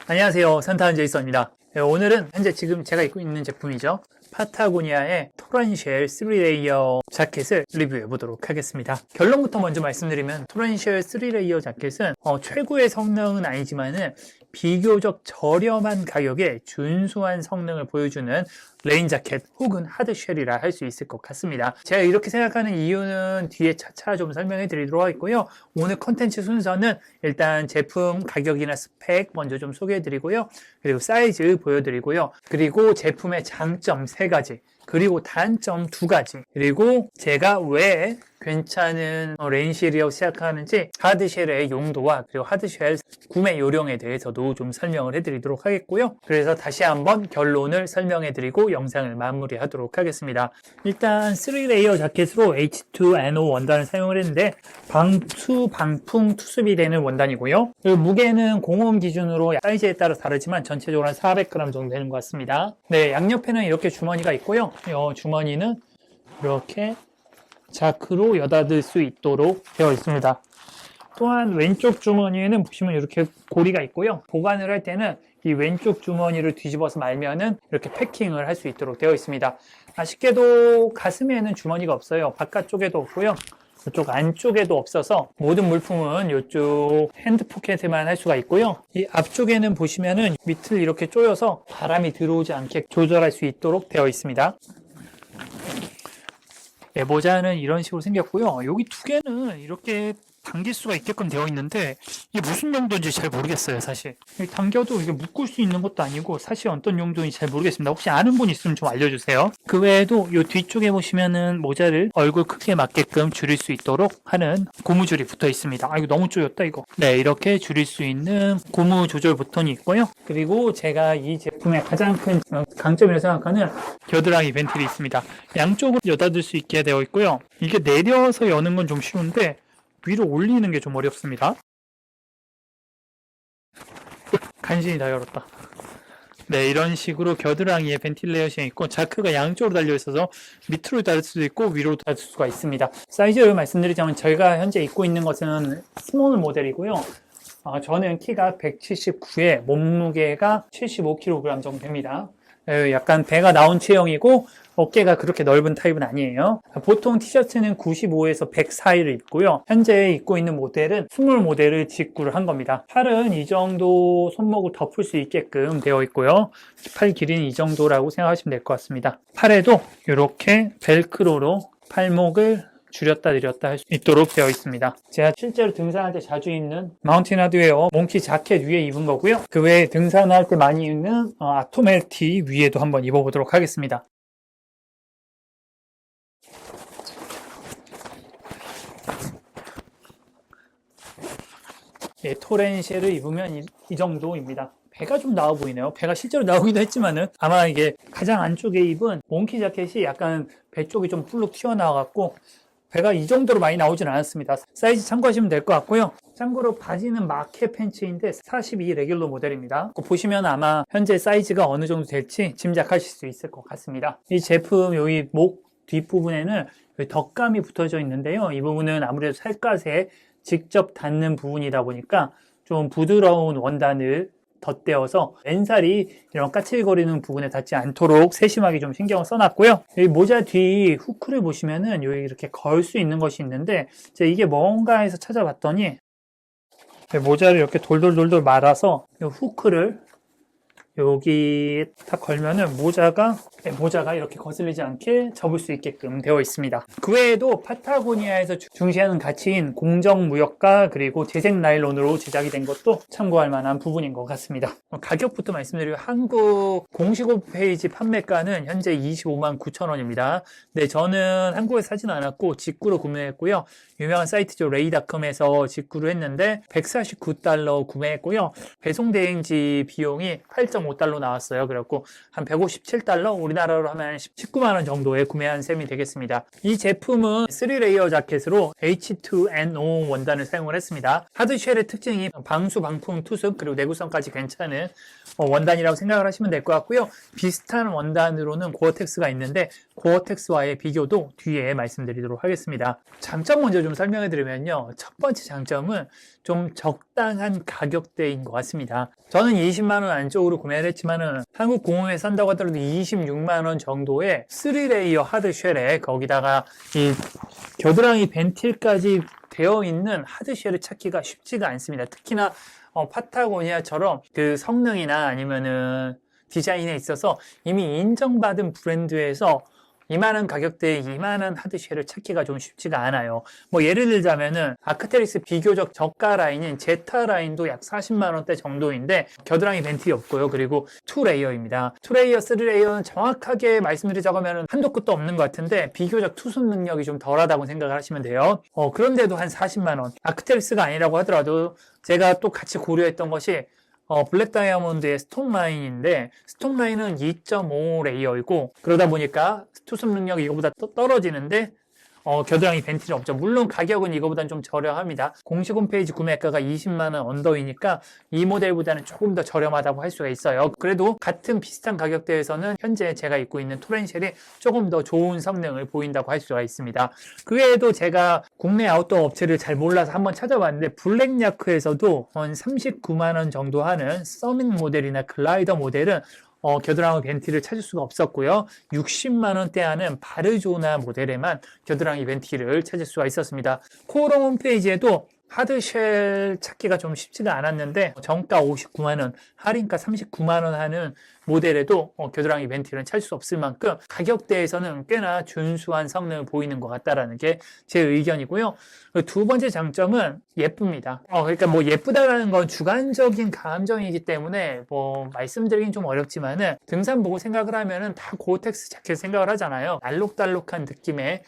안녕하세요. 산타한 제이슨입니다. 오늘은 현재 지금 제가 입고 있는 제품이죠. 파타고니아의 토렌쉘 3레이어 자켓을 리뷰해 보도록 하겠습니다. 결론부터 먼저 말씀드리면 토렌쉘 3레이어 자켓은 최고의 성능은 아니지만은 비교적 저렴한 가격에 준수한 성능을 보여주는 레인 자켓 혹은 하드쉘이라 할 수 있을 것 같습니다. 제가 이렇게 생각하는 이유는 뒤에 차차 좀 설명해 드리도록 하겠고요. 오늘 컨텐츠 순서는 일단 제품 가격이나 스펙 먼저 좀 소개해 드리고요. 그리고 사이즈 보여드리고요. 그리고 제품의 장점 3가지, 그리고 단점 2가지, 그리고 제가 왜 괜찮은 레인쉘이라고 시작하는지 하드쉘의 용도와 그리고 하드쉘 구매 요령에 대해서도 좀 설명을 해드리도록 하겠고요. 그래서 다시 한번 결론을 설명해드리고 영상을 마무리하도록 하겠습니다. 일단 3레이어 자켓으로 H2NO 원단을 사용을 했는데 방수, 방풍, 투습이 되는 원단이고요. 그리고 무게는 공홈 기준으로 사이즈에 따라 다르지만 전체적으로 한 400g 정도 되는 것 같습니다. 네, 양옆에는 이렇게 주머니가 있고요. 이 주머니는 이렇게 자크로 여닫을 수 있도록 되어 있습니다. 또한 왼쪽 주머니에는 보시면 이렇게 고리가 있고요. 보관을 할 때는 이 왼쪽 주머니를 뒤집어서 말면은 이렇게 패킹을 할 수 있도록 되어 있습니다. 아쉽게도 가슴에는 주머니가 없어요. 바깥쪽에도 없고요. 이쪽 안쪽에도 없어서 모든 물품은 이쪽 핸드 포켓에만 할 수가 있고요. 이 앞쪽에는 보시면은 밑을 이렇게 조여서 바람이 들어오지 않게 조절할 수 있도록 되어 있습니다. 네, 모자는 이런 식으로 생겼고요. 여기 두 개는 이렇게 당길 수가 있게끔 되어 있는데 이게 무슨 용도인지 잘 모르겠어요, 사실. 당겨도 이게 묶을 수 있는 것도 아니고 사실 어떤 용도인지 잘 모르겠습니다. 혹시 아는 분 있으면 좀 알려주세요. 그 외에도 이 뒤쪽에 보시면은 모자를 얼굴 크기에 맞게끔 줄일 수 있도록 하는 고무줄이 붙어 있습니다. 아, 이거 너무 쪼였다, 이거. 네, 이렇게 줄일 수 있는 고무 조절 버튼이 있고요. 그리고 제가 이 제품의 가장 큰 강점이라고 생각하는 겨드랑이 벤틀이 있습니다. 양쪽으로 여닫을 수 있게 되어 있고요. 이게 내려서 여는 건 좀 쉬운데 위로 올리는 게 좀 어렵습니다. 간신히 다 열었다. 네, 이런 식으로 겨드랑이에 벤틸레이션이 있고 자크가 양쪽으로 달려 있어서 밑으로 달 수도 있고 위로 달 수가 있습니다. 사이즈를 말씀드리자면 저희가 현재 입고 있는 것은 스몰 모델이고요. 저는 키가 179에 몸무게가 75kg 정도 됩니다. 약간 배가 나온 체형이고 어깨가 그렇게 넓은 타입은 아니에요. 보통 티셔츠는 95에서 100 사이를 입고요. 현재 입고 있는 모델은 스몰 모델을 직구를 한 겁니다. 팔은 이 정도 손목을 덮을 수 있게끔 되어 있고요. 팔 길이는 이 정도라고 생각하시면 될 것 같습니다. 팔에도 이렇게 벨크로로 팔목을 줄였다 내렸다 할 수 있도록 되어 있습니다. 제가 실제로 등산할 때 자주 입는 마운틴 하드웨어 몽키 자켓 위에 입은 거고요. 그 외에 등산할 때 많이 입는 아토멜티 위에도 한번 입어보도록 하겠습니다. 예, 토렌쉘을 입으면 이 정도입니다. 배가 좀 나와 보이네요. 배가 실제로 나오기도 했지만은 아마 이게 가장 안쪽에 입은 몽키 자켓이 약간 배 쪽이 좀 풀룩 튀어나와갖고 배가 이 정도로 많이 나오진 않았습니다. 사이즈 참고하시면 될 것 같고요. 참고로 바지는 마켓 팬츠인데 42 레귤러 모델입니다. 보시면 아마 현재 사이즈가 어느 정도 될지 짐작하실 수 있을 것 같습니다. 이 제품 여기 목 뒷부분에는 덕감이 붙어져 있는데요. 이 부분은 아무래도 살갗에 직접 닿는 부분이다 보니까 좀 부드러운 원단을 덧대어서 맨살이 이런 까칠거리는 부분에 닿지 않도록 세심하게 좀 신경을 써놨고요. 여기 모자 뒤 후크를 보시면은 여기 이렇게 걸 수 있는 것이 있는데 제가 이게 뭔가 해서 찾아봤더니 모자를 이렇게 돌돌돌돌 말아서 이 후크를 여기 딱 걸면은 모자가 이렇게 거슬리지 않게 접을 수 있게끔 되어 있습니다. 그 외에도 파타고니아에서 중시하는 가치인 공정무역과 그리고 재생 나일론으로 제작이 된 것도 참고할 만한 부분인 것 같습니다. 가격부터 말씀드리면 한국 공식 홈페이지 판매가는 현재 25만 9천 원입니다. 네, 저는 한국에서 사진 않았고 직구로 구매했고요. 유명한 사이트죠. 레이닷컴에서 직구를 했는데 149달러 구매했고요. 배송 대행지 비용이 8.5달러 나왔어요. 그래갖고 한 157달러, 우리나라로 하면 19만 원 정도에 구매한 셈이 되겠습니다. 이 제품은 3레이어 자켓으로 H2NO 원단을 사용을 했습니다. 하드쉘의 특징이 방수, 방풍, 투습, 그리고 내구성까지 괜찮은 원단이라고 생각을 하시면 될 것 같고요. 비슷한 원단으로는 고어텍스가 있는데 고어텍스와의 비교도 뒤에 말씀드리도록 하겠습니다. 장점 먼저 좀 설명해 드리면요. 첫 번째 장점은 좀 적당한 가격대인 것 같습니다. 저는 20만 원 안쪽으로 구매를 했지만은 한국 공홈에 산다고 하더라도 26만 원 정도의 3레이어 하드쉘에 거기다가 이 겨드랑이 벤틸까지 되어 있는 하드쉘을 찾기가 쉽지가 않습니다. 특히나 파타고니아처럼 그 성능이나 아니면은 디자인에 있어서 이미 인정받은 브랜드에서 이만한 가격대에 이만한 하드쉘을 찾기가 좀 쉽지가 않아요. 뭐 예를 들자면은 아크테릭스 비교적 저가 라인인 제타 라인도 약 40만 원대 정도인데 겨드랑이 벤틸이 없고요. 그리고 2레이어입니다. 2레이어, 3레이어는 정확하게 말씀드리자면 한도 끝도 없는 것 같은데 비교적 투습 능력이 좀 덜하다고 생각을 하시면 돼요. 그런데도 한 40만 원. 아크테릭스가 아니라고 하더라도 제가 또 같이 고려했던 것이 블랙 다이아몬드의 스톤 라인인데 스톤 라인은 2.5 레이어이고 그러다 보니까 투습 능력이 이거보다 떨어지는데 겨드랑이 벤틸이 없죠. 물론 가격은 이거보다는 좀 저렴합니다. 공식 홈페이지 구매가가 20만 원 언더이니까 이 모델보다는 조금 더 저렴하다고 할 수가 있어요. 그래도 같은 비슷한 가격대에서는 현재 제가 입고 있는 토렌쉘이 조금 더 좋은 성능을 보인다고 할 수가 있습니다. 그 외에도 제가 국내 아웃도어 업체를 잘 몰라서 한번 찾아봤는데 블랙야크에서도 한 39만 원 정도 하는 서밋 모델이나 글라이더 모델은 겨드랑이 벤틸을 찾을 수가 없었고요. 60만 원대 하는 바르조나 모델에만 겨드랑이 벤틸을 찾을 수가 있었습니다. 코오롱 홈페이지에도 하드쉘 찾기가 좀 쉽지가 않았는데 정가 59만 원, 할인가 39만 원 하는 모델에도 겨드랑이 벤틸은 찾을 수 없을 만큼 가격대에서는 꽤나 준수한 성능을 보이는 것 같다라는 게 제 의견이고요. 두 번째 장점은 예쁩니다. 그러니까 뭐 예쁘다라는 건 주관적인 감정이기 때문에 뭐 말씀드리긴 좀 어렵지만은 등산복을 생각을 하면은 다 고어텍스 자켓 생각을 하잖아요. 알록달록한 느낌의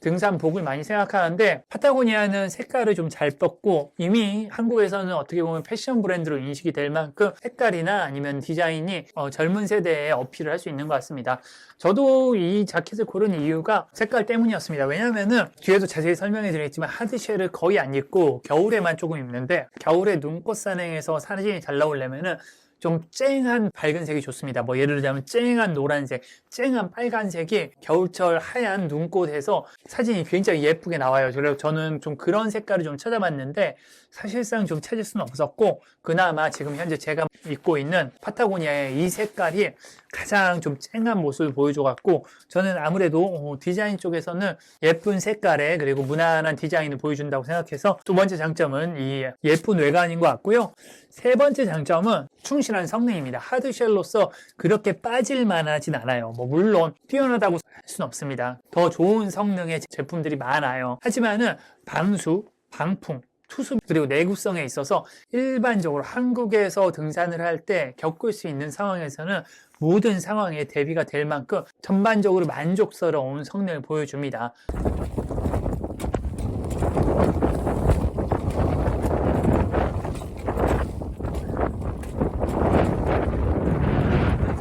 등산복을 많이 생각하는데 파타고니아는 색깔을 좀 잘 떴고 이미 한국에서는 어떻게 보면 패션 브랜드로 인식이 될 만큼 색깔이나 아니면 디자인이 젊은 세대에 어필을 할 수 있는 것 같습니다. 저도 이 자켓을 고른 이유가 색깔 때문이었습니다. 왜냐하면은 뒤에도 자세히 설명해 드리겠지만 하드쉘을 거의 안 입고 겨울에만 조금 입는데 겨울에 눈꽃 산행에서 사진이 잘 나오려면은 좀 쨍한 밝은 색이 좋습니다. 뭐 예를 들자면 쨍한 노란색, 쨍한 빨간색이 겨울철 하얀 눈꽃에서 사진이 굉장히 예쁘게 나와요. 그래서 저는 좀 그런 색깔을 좀 찾아봤는데 사실상 좀 찾을 수는 없었고 그나마 지금 현재 제가 입고 있는 파타고니아의 이 색깔이 가장 좀 쨍한 모습을 보여줘갖고 저는 아무래도 디자인 쪽에서는 예쁜 색깔에 그리고 무난한 디자인을 보여준다고 생각해서 두 번째 장점은 이 예쁜 외관인 것 같고요. 세 번째 장점은 충실한 성능입니다. 하드쉘로서 그렇게 빠질만 하진 않아요. 뭐 물론 뛰어나다고 할 수는 없습니다. 더 좋은 성능의 제품들이 많아요. 하지만은 방수, 방풍, 투습 그리고 내구성에 있어서 일반적으로 한국에서 등산을 할 때 겪을 수 있는 상황에서는 모든 상황에 대비가 될 만큼 전반적으로 만족스러운 성능을 보여줍니다.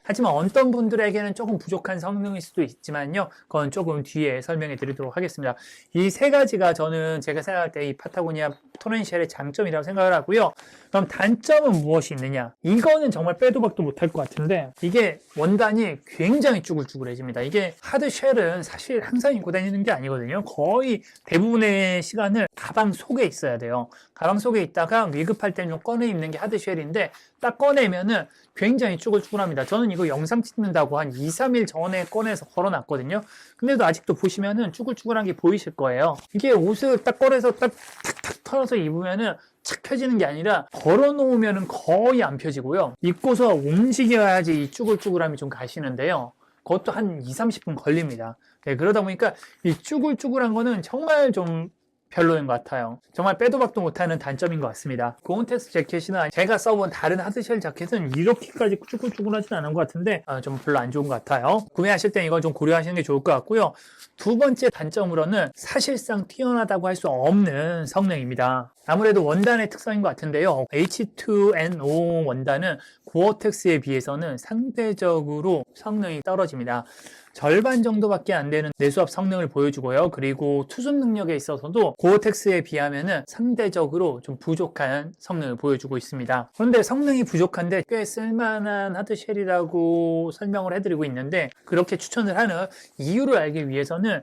하지만 어떤 분들에게는 조금 부족한 성능일 수도 있지만요. 그건 조금 뒤에 설명해 드리도록 하겠습니다. 이 세 가지가 저는 제가 생각할 때 이 파타고니아 토렌쉘의 장점이라고 생각을 하고요. 그럼 단점은 무엇이 있느냐? 이거는 정말 빼도 박도 못할 것 같은데 이게 원단이 굉장히 쭈글쭈글해집니다. 이게 하드쉘은 사실 항상 입고 다니는 게 아니거든요. 거의 대부분의 시간을 가방 속에 있어야 돼요. 가방 속에 있다가 위급할 때는 좀 꺼내 입는 게 하드쉘인데 딱 꺼내면은 굉장히 쭈글쭈글합니다. 저는 이거 영상 찍는다고 한 2, 3일 전에 꺼내서 걸어놨거든요. 근데도 아직도 보시면은 쭈글쭈글한 게 보이실 거예요. 이게 옷을 딱 꺼내서 딱 탁탁 털어서 입으면은 착 펴지는 게 아니라 걸어놓으면은 거의 안 펴지고요. 입고서 움직여야지 이 쭈글쭈글함이 좀 가시는데요. 그것도 한 2, 30분 걸립니다. 네, 그러다 보니까 이 쭈글쭈글한 거는 정말 좀 별로인 것 같아요. 정말 빼도 박도 못하는 단점인 것 같습니다. 고온텍스 재킷이나 제가 써본 다른 하드쉘 자켓은 이렇게까지 쭈글쭈글하진 않은 것 같은데 좀 별로 안 좋은 것 같아요. 구매하실 때 이걸 좀 고려하시는 게 좋을 것 같고요. 두 번째 단점으로는 사실상 뛰어나다고 할 수 없는 성능입니다. 아무래도 원단의 특성인 것 같은데요. H2NO 원단은 고어텍스에 비해서는 상대적으로 성능이 떨어집니다. 절반 정도밖에 안 되는 내수압 성능을 보여주고요. 그리고 투습 능력에 있어서도 고어텍스에 비하면 상대적으로 좀 부족한 성능을 보여주고 있습니다. 그런데 성능이 부족한데 꽤 쓸만한 하드쉘이라고 설명을 해드리고 있는데, 그렇게 추천을 하는 이유를 알기 위해서는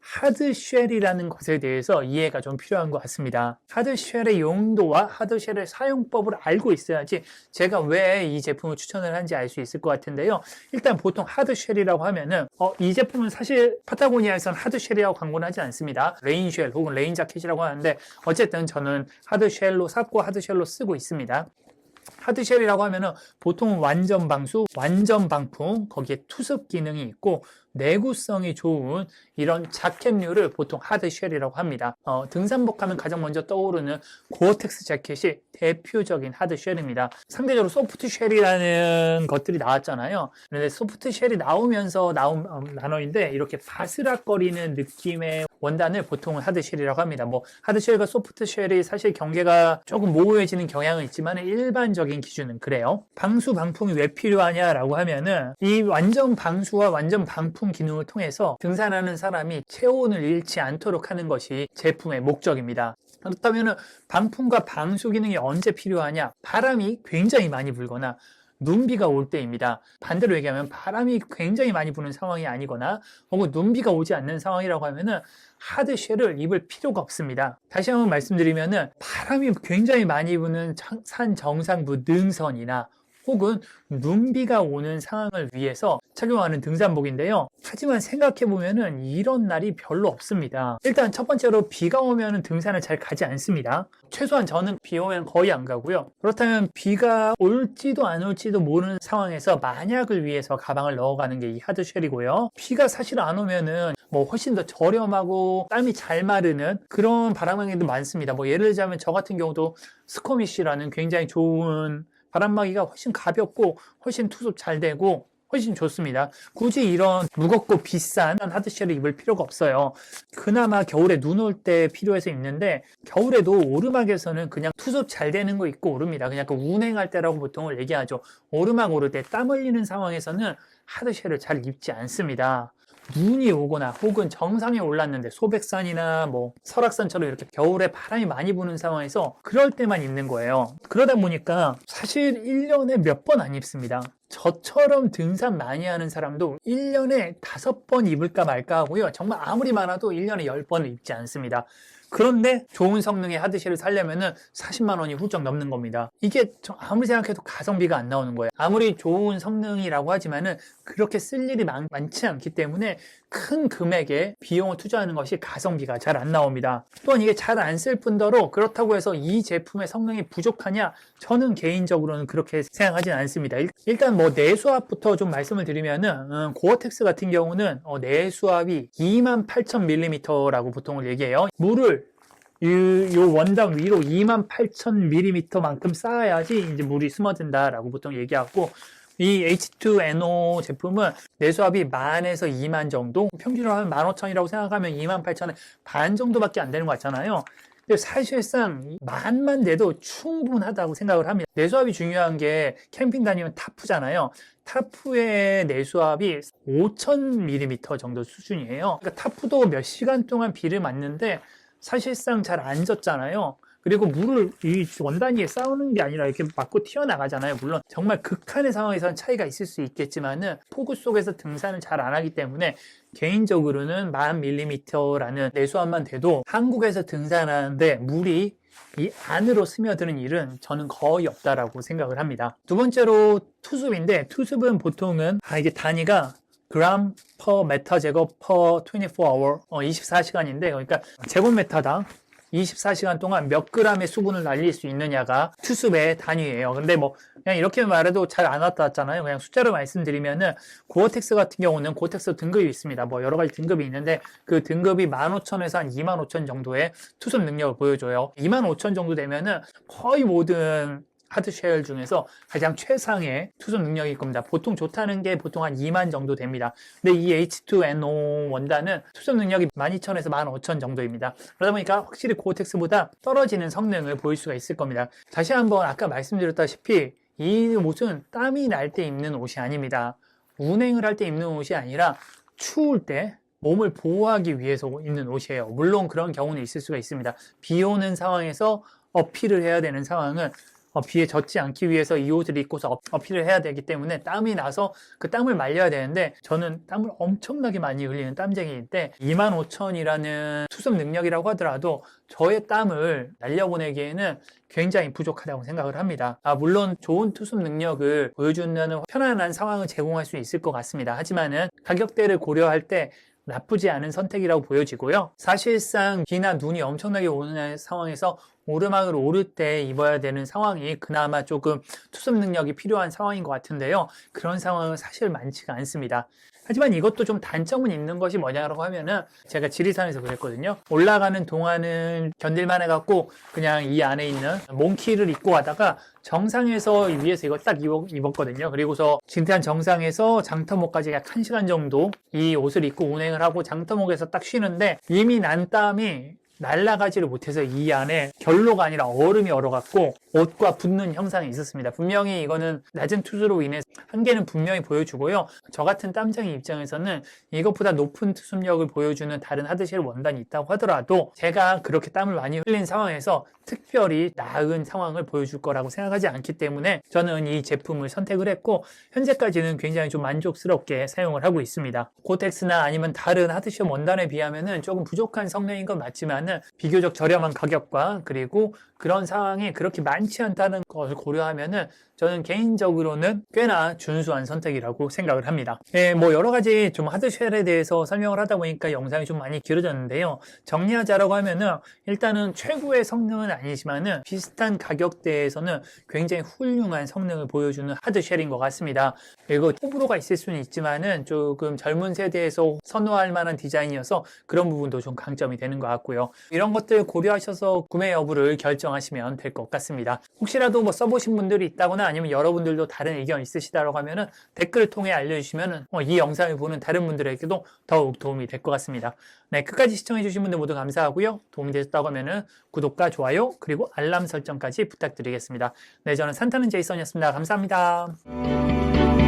하드쉘이라는 것에 대해서 이해가 좀 필요한 것 같습니다. 하드쉘의 용도와 하드쉘의 사용법을 알고 있어야지 제가 왜 이 제품을 추천을 하는지 알 수 있을 것 같은데요. 일단 보통 하드쉘이라고 하면은 이 제품은 사실 파타고니아에서는 하드쉘이라고 광고는 하지 않습니다. 레인쉘 혹은 레인 자켓이라고 하는데, 어쨌든 저는 하드쉘로 샀고 하드쉘로 쓰고 있습니다. 하드쉘이라고 하면은 보통 완전 방수, 완전 방풍, 거기에 투습 기능이 있고 내구성이 좋은 이런 자켓류를 보통 하드쉘이라고 합니다. 등산복 하면 가장 먼저 떠오르는 고어텍스 자켓이 대표적인 하드쉘입니다. 상대적으로 소프트쉘이라는 것들이 나왔잖아요. 그런데 소프트쉘이 나오면서 나온 단어인데, 이렇게 바스락거리는 느낌의 원단을 보통은 하드쉘이라고 합니다. 뭐 하드쉘과 소프트쉘이 사실 경계가 조금 모호해지는 경향은 있지만 일반적인 기준은 그래요. 방수, 방풍이 왜 필요하냐라고 하면은 이 완전 방수와 완전 방풍 기능을 통해서 등산하는 사람이 체온을 잃지 않도록 하는 것이 제품의 목적입니다. 그렇다면 방풍과 방수 기능이 언제 필요하냐? 바람이 굉장히 많이 불거나 눈비가 올 때입니다. 반대로 얘기하면 바람이 굉장히 많이 부는 상황이 아니거나 혹은 눈비가 오지 않는 상황이라고 하면은 하드쉘을 입을 필요가 없습니다. 다시 한번 말씀드리면은 바람이 굉장히 많이 부는 산 정상부 능선이나 혹은 눈비가 오는 상황을 위해서 착용하는 등산복인데요. 하지만 생각해보면 이런 날이 별로 없습니다. 일단 첫 번째로 비가 오면 등산을 잘 가지 않습니다. 최소한 저는 비 오면 거의 안 가고요. 그렇다면 비가 올지도 안 올지도 모르는 상황에서 만약을 위해서 가방을 넣어가는 게 이 하드쉘이고요. 비가 사실 안 오면은 뭐 훨씬 더 저렴하고 땀이 잘 마르는 그런 바람막이도 많습니다. 뭐 예를 들자면 저 같은 경우도 스코미시라는 굉장히 좋은 바람막이가 훨씬 가볍고 훨씬 투습 잘 되고 훨씬 좋습니다. 굳이 이런 무겁고 비싼 하드쉘을 입을 필요가 없어요. 그나마 겨울에 눈 올 때 필요해서 입는데, 겨울에도 오르막에서는 그냥 투습 잘 되는 거 입고 오릅니다. 그냥 그 운행할 때라고 보통을 얘기하죠. 오르막 오를 때 땀 흘리는 상황에서는 하드쉘을 잘 입지 않습니다. 눈이 오거나 혹은 정상에 올랐는데 소백산이나 뭐 설악산처럼 이렇게 겨울에 바람이 많이 부는 상황에서 그럴 때만 입는 거예요. 그러다 보니까 사실 1년에 몇 번 안 입습니다. 저처럼 등산 많이 하는 사람도 1년에 5번 입을까 말까 하고요. 정말 아무리 많아도 1년에 10번을 입지 않습니다. 그런데 좋은 성능의 하드쉘을 사려면은 40만 원이 훌쩍 넘는 겁니다. 이게 아무리 생각해도 가성비가 안 나오는 거예요. 아무리 좋은 성능이라고 하지만은 그렇게 쓸 일이 많지 않기 때문에 큰 금액의 비용을 투자하는 것이 가성비가 잘 안 나옵니다. 또한 이게 잘 안 쓸 뿐더러 그렇다고 해서 이 제품의 성능이 부족하냐? 저는 개인적으로는 그렇게 생각하진 않습니다. 일단 뭐 내수압부터 좀 말씀을 드리면은 고어텍스 같은 경우는 내수압이 28,000mm라고 보통을 얘기해요. 물을 요 원단 위로 28,000mm만큼 쌓아야지 이제 물이 스며든다라고 보통 얘기하고, 이 H2NO 제품은 내수압이 10,000에서 20,000 정도, 평균으로 하면 15,000이라고 생각하면 28,000의 반 정도밖에 안 되는 것 같잖아요. 근데 사실상 10,000만 돼도 충분하다고 생각을 합니다. 내수압이 중요한 게 캠핑 다니면 타프잖아요. 타프의 내수압이 5,000mm 정도 수준이에요. 그러니까 타프도 몇 시간 동안 비를 맞는데 사실상 잘 안 젖잖아요. 그리고 물을 이 원단 위에 쌓는 게 아니라 이렇게 맞고 튀어나가잖아요. 물론 정말 극한의 상황에서는 차이가 있을 수 있겠지만은 폭우 속에서 등산을 잘 안 하기 때문에 개인적으로는 1000mm라는 내수압만 돼도 한국에서 등산하는데 물이 이 안으로 스며드는 일은 저는 거의 없다라고 생각을 합니다. 두 번째로 투습인데, 투습은 보통은 이게 단위가 그램 퍼 메타 제곱 퍼 24hour 24시간인데 그러니까 제곱미터당 24시간 동안 몇 그램의 수분을 날릴 수 있느냐가 투습의 단위예요. 근데 뭐 그냥 이렇게 말해도 잘 안 왔잖아요. 그냥 숫자로 말씀드리면은 고어텍스 같은 경우는 고어텍스 등급이 있습니다. 뭐 여러 가지 등급이 있는데 그 등급이 15,000에서 한 25,000 정도의 투습 능력을 보여줘요. 25,000 정도 되면은 거의 모든 하드쉘 중에서 가장 최상의 투습 능력일 겁니다. 보통 좋다는 게 보통 한 2만 정도 됩니다. 근데 이 H2NO 원단은 투습 능력이 12,000에서 15,000 정도입니다. 그러다 보니까 확실히 고어텍스보다 떨어지는 성능을 보일 수가 있을 겁니다. 다시 한번 아까 말씀드렸다시피 이 옷은 땀이 날 때 입는 옷이 아닙니다. 운행을 할 때 입는 옷이 아니라 추울 때 몸을 보호하기 위해서 입는 옷이에요. 물론 그런 경우는 있을 수가 있습니다. 비 오는 상황에서 어필을 해야 되는 상황은 비에 젖지 않기 위해서 이 옷을 입고서 어필을 해야 되기 때문에 땀이 나서 그 땀을 말려야 되는데 저는 땀을 엄청나게 많이 흘리는 땀쟁이인데 25,000이라는 투습 능력이라고 하더라도 저의 땀을 날려보내기에는 굉장히 부족하다고 생각을 합니다. 물론 좋은 투습 능력을 보여준다는 편안한 상황을 제공할 수 있을 것 같습니다. 하지만은 가격대를 고려할 때 나쁘지 않은 선택이라고 보여지고요. 사실상 비나 눈이 엄청나게 오는 상황에서 오르막을 오를 때 입어야 되는 상황이 그나마 조금 투습 능력이 필요한 상황인 것 같은데요. 그런 상황은 사실 많지가 않습니다. 하지만 이것도 좀 단점은 있는 것이 뭐냐고 하면은 제가 지리산에서 그랬거든요. 올라가는 동안은 견딜만 해갖고 그냥 이 안에 있는 몽키를 입고 가다가 정상에서 위에서 이거 딱 입었거든요. 그리고서 진태한 정상에서 장터목까지 약 1시간 정도 이 옷을 입고 운행을 하고 장터목에서 딱 쉬는데 이미 난 땀이 날아가지를 못해서 이 안에 결로가 아니라 얼음이 얼어갖고 옷과 붙는 현상이 있었습니다. 분명히 이거는 낮은 투수로 인해서 한계는 분명히 보여주고요. 저 같은 땀쟁이 입장에서는 이것보다 높은 투습력을 보여주는 다른 하드쉘 원단이 있다고 하더라도 제가 그렇게 땀을 많이 흘린 상황에서 특별히 나은 상황을 보여줄 거라고 생각하지 않기 때문에 저는 이 제품을 선택을 했고 현재까지는 굉장히 좀 만족스럽게 사용을 하고 있습니다. 고텍스나 아니면 다른 하드쉘 원단에 비하면은 조금 부족한 성능인 건 맞지만은 비교적 저렴한 가격과 그리고 그런 상황이 그렇게 많지 않다는 것을 고려하면은 저는 개인적으로는 꽤나 준수한 선택이라고 생각을 합니다. 뭐 여러 가지 좀 하드쉘에 대해서 설명을 하다 보니까 영상이 좀 많이 길어졌는데요. 정리하자라고 하면은 일단은 최고의 성능은 아니지만은 비슷한 가격대에서는 굉장히 훌륭한 성능을 보여주는 하드쉘인 것 같습니다. 그리고 호불호가 있을 수는 있지만은 조금 젊은 세대에서 선호할 만한 디자인이어서 그런 부분도 좀 강점이 되는 것 같고요. 이런 것들 고려하셔서 구매 여부를 결정하시면 될 것 같습니다. 혹시라도 뭐 써보신 분들이 있다거나 아니면 여러분들도 다른 의견 있으시다고 하면은 댓글을 통해 알려주시면은 이 영상을 보는 다른 분들에게도 더욱 도움이 될 것 같습니다. 네, 끝까지 시청해주신 분들 모두 감사하고요. 도움이 되셨다고 하면은 구독과 좋아요 그리고 알람 설정까지 부탁드리겠습니다. 네, 저는 산타는 제이슨이었습니다. 감사합니다.